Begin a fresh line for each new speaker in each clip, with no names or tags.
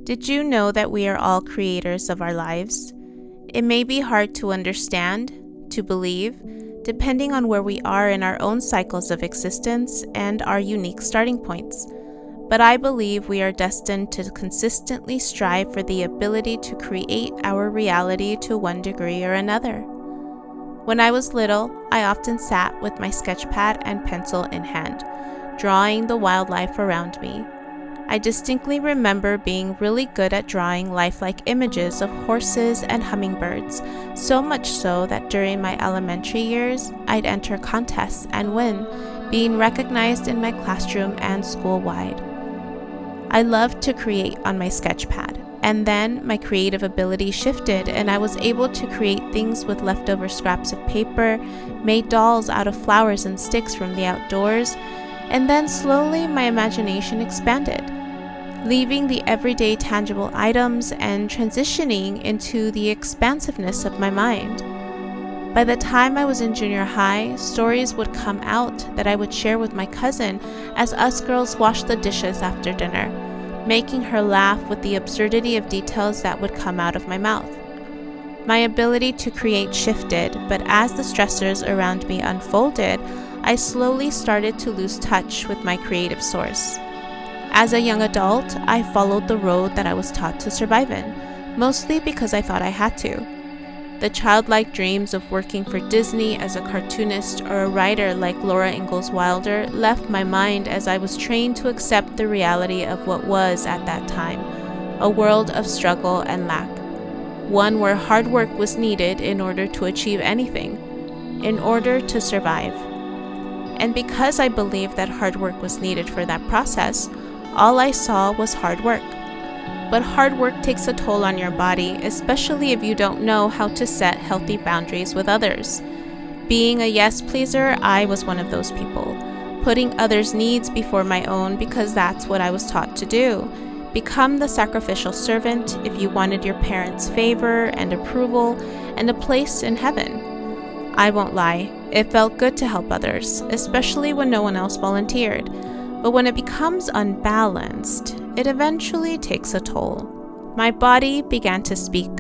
Did you know that we are all creators of our lives? It may be hard to understand, to believe, depending on where we are in our own cycles of existence and our unique starting points. But I believe we are destined to consistently strive for the ability to create our reality to one degree or another. When I was little, I often sat with my sketch pad and pencil in hand, drawing the wildlife around me. I distinctly remember being really good at drawing lifelike images of horses and hummingbirds, so much so that during my elementary years, I'd enter contests and win, being recognized in my classroom and school-wide. I loved to create on my sketch pad, and then my creative ability shifted and I was able to create things with leftover scraps of paper, made dolls out of flowers and sticks from the outdoors, and then slowly my imagination expanded, leaving the everyday tangible items and transitioning into the expansiveness of my mind. By the time I was in junior high, stories would come out that I would share with my cousin as us girls washed the dishes after dinner, making her laugh with the absurdity of details that would come out of my mouth. My ability to create shifted, but as the stressors around me unfolded, I slowly started to lose touch with my creative source. As a young adult, I followed the road that I was taught to survive in, mostly because I thought I had to. The childlike dreams of working for Disney as a cartoonist or a writer like Laura Ingalls Wilder left my mind as I was trained to accept the reality of what was at that time, a world of struggle and lack, one where hard work was needed in order to achieve anything, in order to survive. And because I believed that hard work was needed for that process, all I saw was hard work. But hard work takes a toll on your body, especially if you don't know how to set healthy boundaries with others. Being a yes pleaser, I was one of those people, putting others' needs before my own because that's what I was taught to do. Become the sacrificial servant if you wanted your parents' favor and approval and a place in heaven. I won't lie, it felt good to help others, especially when no one else volunteered. But when it becomes unbalanced, it eventually takes a toll. My body began to speak,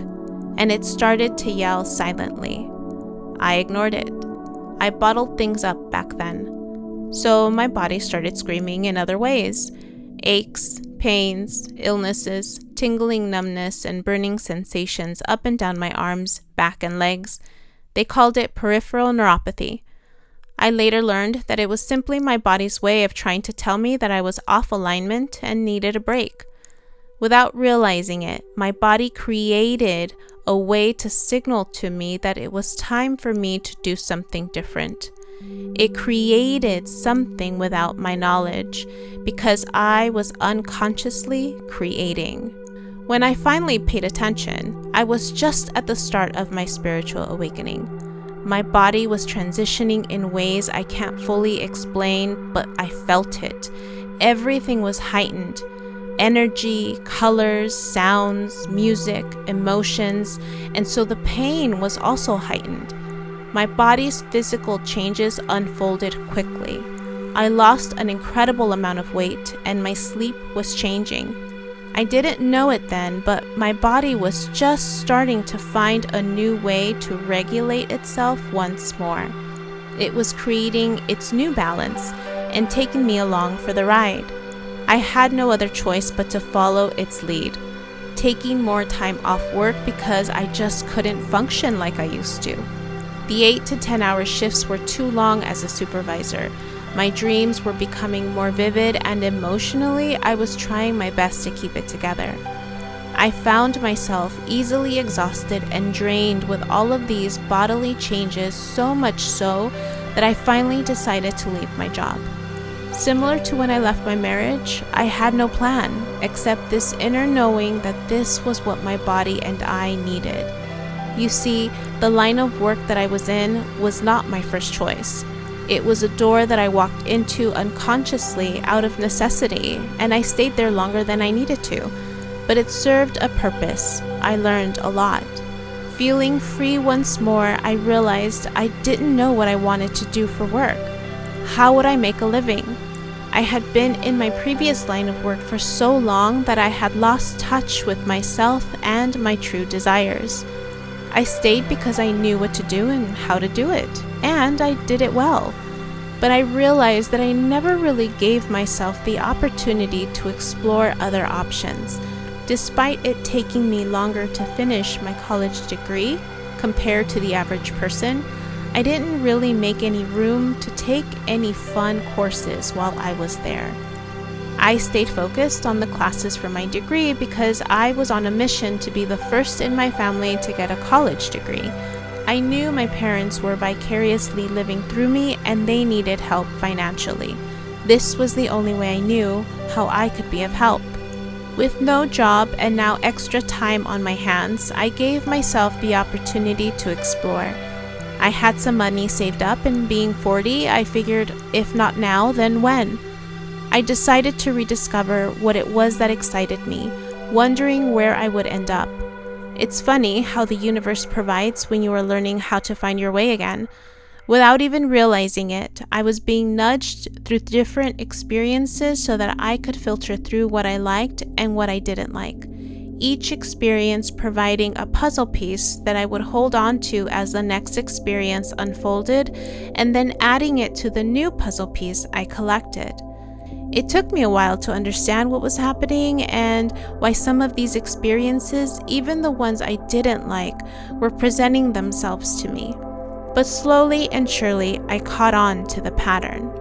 and it started to yell silently. I ignored it. I bottled things up back then. So my body started screaming in other ways. Aches, pains, illnesses, tingling numbness, and burning sensations up and down my arms, back, and legs. They called it peripheral neuropathy. I later learned that it was simply my body's way of trying to tell me that I was off alignment and needed a break. Without realizing it, my body created a way to signal to me that it was time for me to do something different. It created something without my knowledge because I was unconsciously creating. When I finally paid attention, I was just at the start of my spiritual awakening. My body was transitioning in ways I can't fully explain, but I felt it. Everything was heightened. Energy, colors, sounds, music, emotions, and so the pain was also heightened. My body's physical changes unfolded quickly. I lost an incredible amount of weight, and my sleep was changing. I didn't know it then, but my body was just starting to find a new way to regulate itself once more. It was creating its new balance and taking me along for the ride. I had no other choice but to follow its lead, taking more time off work because I just couldn't function like I used to. The 8 to 10 hour shifts were too long as a supervisor. My dreams were becoming more vivid, and emotionally, I was trying my best to keep it together. I found myself easily exhausted and drained with all of these bodily changes, so much so that I finally decided to leave my job. Similar to when I left my marriage, I had no plan, except this inner knowing that this was what my body and I needed. You see, the line of work that I was in was not my first choice. It was a door that I walked into unconsciously out of necessity, and I stayed there longer than I needed to. But it served a purpose. I learned a lot. Feeling free once more, I realized I didn't know what I wanted to do for work. How would I make a living? I had been in my previous line of work for so long that I had lost touch with myself and my true desires. I stayed because I knew what to do and how to do it, and I did it well. But I realized that I never really gave myself the opportunity to explore other options. Despite it taking me longer to finish my college degree compared to the average person, I didn't really make any room to take any fun courses while I was there. I stayed focused on the classes for my degree because I was on a mission to be the first in my family to get a college degree. I knew my parents were vicariously living through me and they needed help financially. This was the only way I knew how I could be of help. With no job and now extra time on my hands, I gave myself the opportunity to explore. I had some money saved up, and being 40, I figured if not now, then when? I decided to rediscover what it was that excited me, wondering where I would end up. It's funny how the universe provides when you are learning how to find your way again. Without even realizing it, I was being nudged through different experiences so that I could filter through what I liked and what I didn't like. Each experience providing a puzzle piece that I would hold on to as the next experience unfolded, and then adding it to the new puzzle piece I collected. It took me a while to understand what was happening and why some of these experiences, even the ones I didn't like, were presenting themselves to me. But slowly and surely, I caught on to the pattern.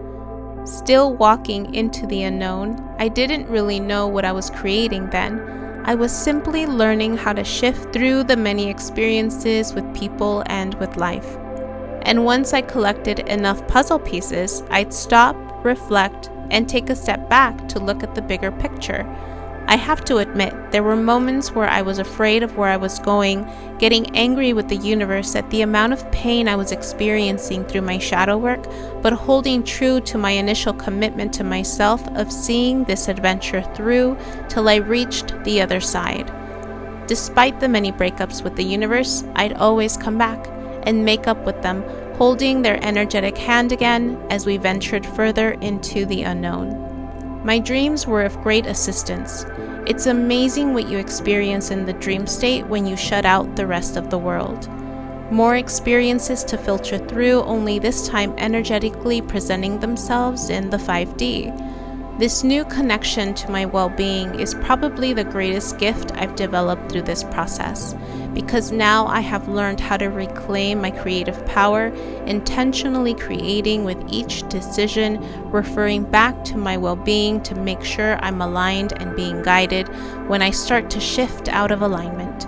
Still walking into the unknown, I didn't really know what I was creating then. I was simply learning how to shift through the many experiences with people and with life. And once I collected enough puzzle pieces, I'd stop, reflect, and take a step back to look at the bigger picture. I have to admit, there were moments where I was afraid of where I was going, getting angry with the universe at the amount of pain I was experiencing through my shadow work, but holding true to my initial commitment to myself of seeing this adventure through till I reached the other side. Despite the many breakups with the universe, I'd always come back and make up with them, holding their energetic hand again as we ventured further into the unknown. My dreams were of great assistance. It's amazing what you experience in the dream state when you shut out the rest of the world. More experiences to filter through, only this time energetically presenting themselves in the 5D. This new connection to my well-being is probably the greatest gift I've developed through this process, because now I have learned how to reclaim my creative power, intentionally creating with each decision, referring back to my well-being to make sure I'm aligned and being guided when I start to shift out of alignment.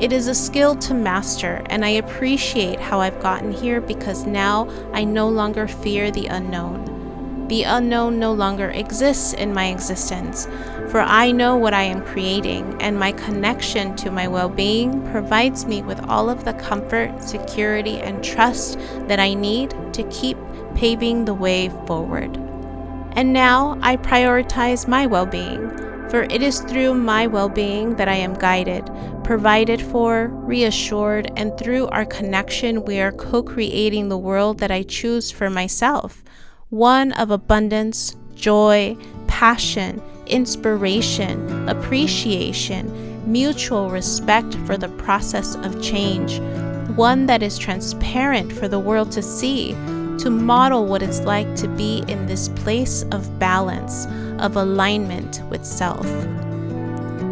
It is a skill to master, and I appreciate how I've gotten here because now I no longer fear the unknown. The unknown no longer exists in my existence, for I know what I am creating, and my connection to my well-being provides me with all of the comfort, security, and trust that I need to keep paving the way forward. And now I prioritize my well-being, for it is through my well-being that I am guided, provided for, reassured, and through our connection we are co-creating the world that I choose for myself. One of abundance, joy, passion, inspiration, appreciation, mutual respect for the process of change. One that is transparent for the world to see, to model what it's like to be in this place of balance, of alignment with self.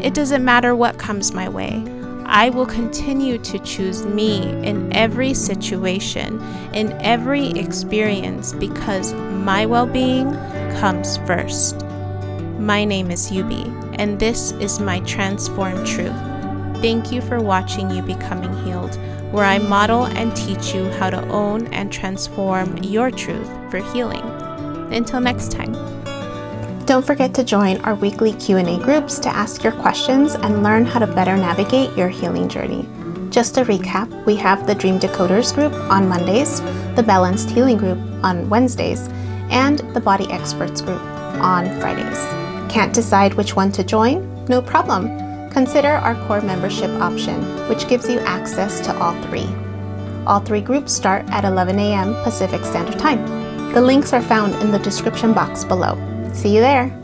It doesn't matter what comes my way. I will continue to choose me in every situation, in every experience, because my well-being comes first. My name is Yubi, and this is my transformed truth. Thank you for watching You Becoming Healed, where I model and teach you how to own and transform your truth for healing. Until next time.
Don't forget to join our weekly Q&A groups to ask your questions and learn how to better navigate your healing journey. Just to recap, we have the Dream Decoders group on Mondays, the Balanced Healing group on Wednesdays, and the Body Experts group on Fridays. Can't decide which one to join? No problem. Consider our core membership option, which gives you access to all three. All three groups start at 11 a.m. Pacific Standard Time. The links are found in the description box below. See you there!